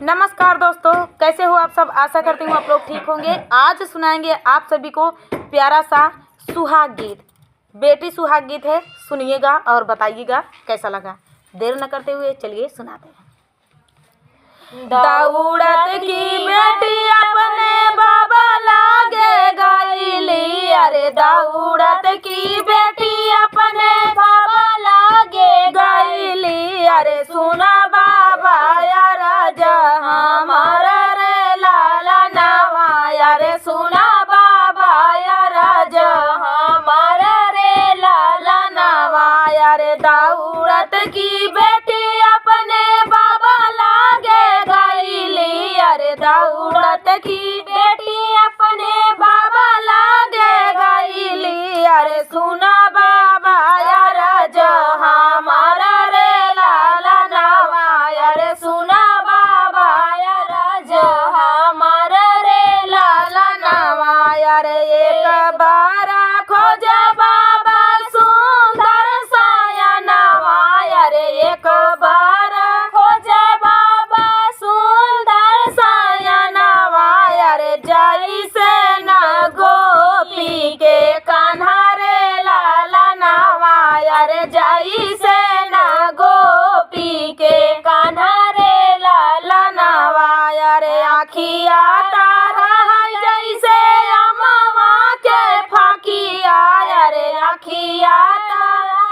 नमस्कार दोस्तों, कैसे हो आप सब। आशा करती हूँ आप लोग ठीक होंगे। आज सुनाएंगे आप सभी को प्यारा सा सुहाग गीत। बेटी सुहाग गीत है, सुनिएगा और बताइएगा कैसा लगा। देर न करते हुए चलिए सुनाते हैं। दौड़त की बेटी अपने बाबा लागे गईली, अरे दौड़त की बेटी अपने बाबा लागे गईली। अरे सुना बाबा यार हमारा रे लाला नवा, अरे सुना बाबा यार हमारा रे लाला नवा। अरे दौड़त की बेटी अपने बाबा लागे गईली, अरे दौड़त की बेटी अपने बाबा लागे गईली। अरे सुना बाबा यार हमारा रे लाला नवा, अरे सुना बाबा यार हमारा रे लाला नवा। अरे एक बार खोज बाबा सुंदर साया नवा, अरे एक बार खोज बाबा सुंदर साया नवा। अरे जैसे न गोपी के कान्हा रे लाला नवा, अरे जैसे न गोपी के कान्हा रे लाला नवा। अरे आखिया तारा जैसे अमवा के फाकिया, अरे आखिया तारा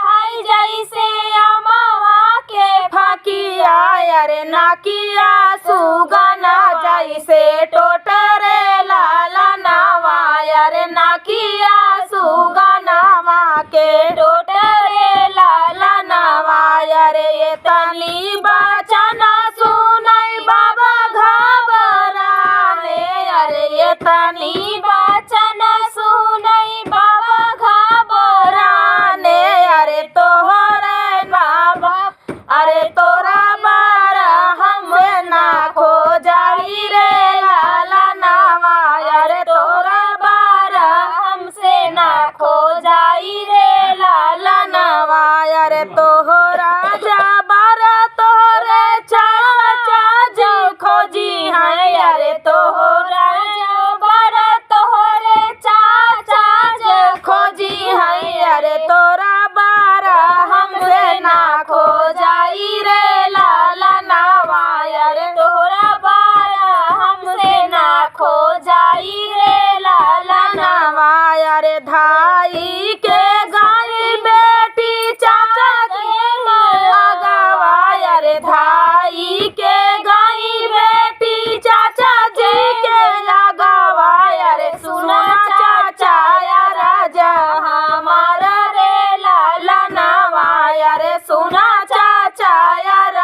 जैसे अमवा के फाकिया। अरे नाकिया सुगना जैसे टोटरे लाला नवा, अरे नाकिया सुगनावा के टोटरे लाला नवा। अरे ये तनी बचना सुनाई बाबा घबराने, अरे ये तनी बचना सुनाई बाबा घबराने। अरे तोहरे बाबा अरे तोरा बार हमसे ना खो जाई रे लाला नवा, अरे तोरा बार हमसे ना खो जाई रे लाला नवा। अरे तोहरा जाबार तोहरे चाचा जो खोजी हैं, अरे तोहरा जाबार तोहरे चाचा जो खोजी हैं। अरे तोरा बार हमसे ना खो जाई रे लाला नवा, अरे तोहरा बार हमसे ना खो जाई रे लाला नवा। अरे धाई के गाई बेटी चाचा के लगावा, अरे धाई के गाई बेटी चाचा जी के लगावा। अरे सुना चाचा यार हमारा रे लाला नवा, अरे सुना चाचा यार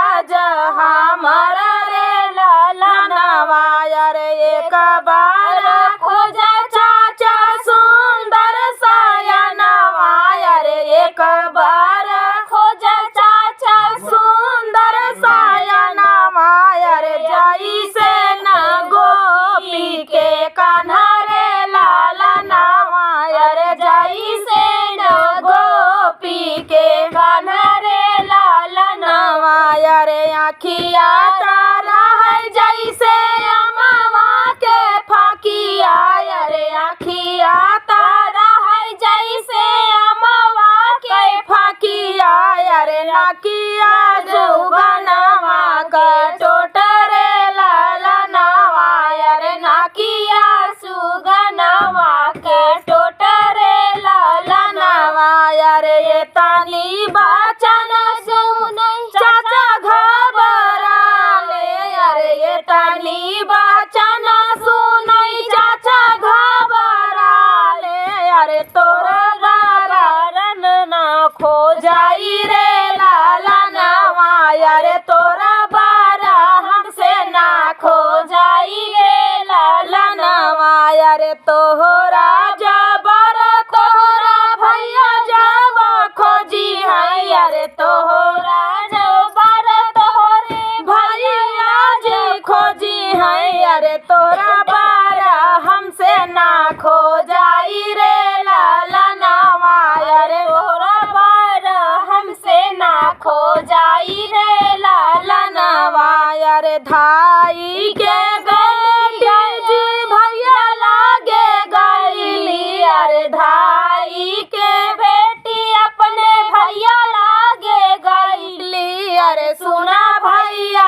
हमारा रे लाला नवा। अरे एक बार खोजा चाचा सुंदर साया नवा, अरे एक बार खोजा चाचा सुंदर साया नवा। अरे जैसे न गोपी के कान्हा रे लाला नवा, अरे जैसे न गोपी के कान्हा रे लाला नवा। अरे आखिया तारा है जैसे अमवा के फाकिया, अरे आखिया तारा है जैसे अमवा के फाकिया। अरे नाकिया जुगनवा का टोटरे लाला नवा, अरे नाकिया सुगनवा के टोटरे लाला नवा। अरे ये तानी बचन सुनई चाचा घबराने, अरे ये तानी बचन सुनई चाचा घबराने। अरे तोरा गारन ना खो जाई रे लाला नवा, अरे तोरा बारा हमसे ना खो जाई रे लाला नवा। अरे तोहरा जबर तोहरा भैया जब खोजी है, अरे तोहरा जबर तोहरे भैया जी खोजी है। अरे तोरा बारा हमसे ना खो जाई रे लाला नवा, अरे तोरा बारा हमसे ना खो जाई रे लाला नवा। अरे धाई के बेटी जी भैया लागे गईली, अरे धाई के बेटी अपने भैया लागे गईली। अरे सुना भैया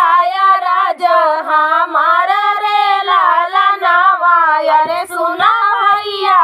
राज हमार रे लाला नावा, अरे सुना भैया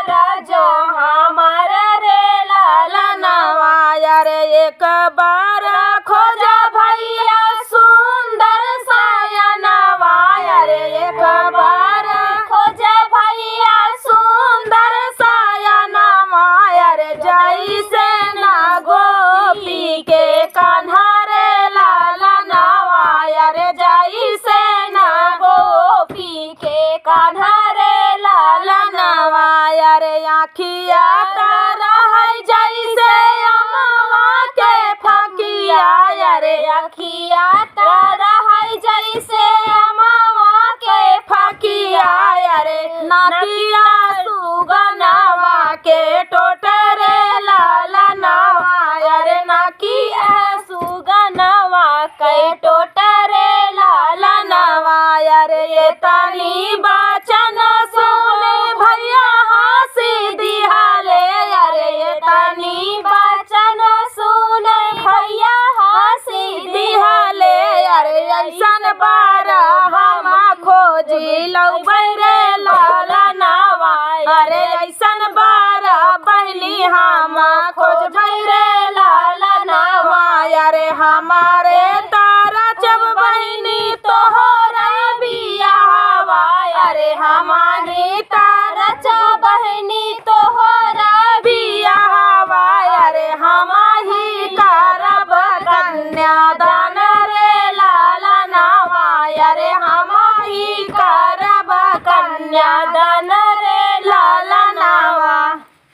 राज हमार रे लाला नावा। अरे एक बार खोजा भैया सुंदर साया नवा, अरे एक बार खोजा भैया सुंदर साया नवा। अरे जैसे ना गोपी के कान्हा रे लाला नवा, अरे जैसे ना गोपी के कान्हा रे लाला नवा। अरे आँखिया तारा है जैसे अमवा के फकिया, अरे आँखिया तारा है जैसे अमवा के फकिया। अरे नाकिया सुगनवा के टोटरे लाला नवा, अरे नाकिया सुगनवा के टोटरे लाला नवा। अरे ये तनी बचन सुने भैया हंसी दिहाले, अरे ये तनी बचन सुने भैया हंसी दिहाले। अरे ऐसन बार हम खोजी लौबै रे लाला नवा, अरे ऐसन बार बहनी हम खोजबै रे लाला नवा। अरे हमारे तारा जब बहनी तोहरा बियाहवा, अरे हमारी तारा जब बहनी तोहरा बियाहवा। अरे हम ही करब कन्यादान रे लाला नवा, अरे हम ही करब कन्यादान रे लाला नवा।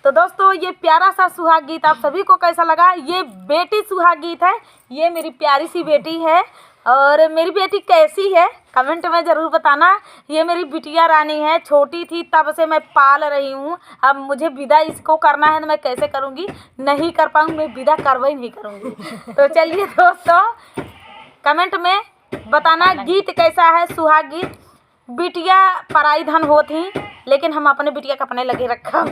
तो दोस्तों ये प्यारा सा सुहाग गीत आप सभी को कैसा लगा? ये बेटी सुहाग गीत है, ये मेरी प्यारी सी बेटी है। और मेरी बेटी कैसी है कमेंट में ज़रूर बताना। ये मेरी बिटिया रानी है, छोटी थी तब से मैं पाल रही हूँ। अब मुझे विदा इसको करना है तो मैं कैसे करूँगी? नहीं कर पाऊँगी, मैं विदा करवाई नहीं करूँगी। तो चलिए दोस्तों कमेंट में बताना गीत कैसा है सुहाग गीत। बिटिया पराई धन होती, लेकिन हम अपने बिटिया के अपने लगे रखा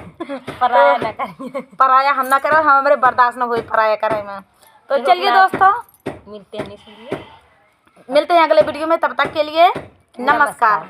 पराया न करें, पराया हम ना करें, हमारे बर्दाश्त न हो पराया करे में। तो चलिए दोस्तों मिलते हैं अगले वीडियो में, तब तक के लिए नमस्कार।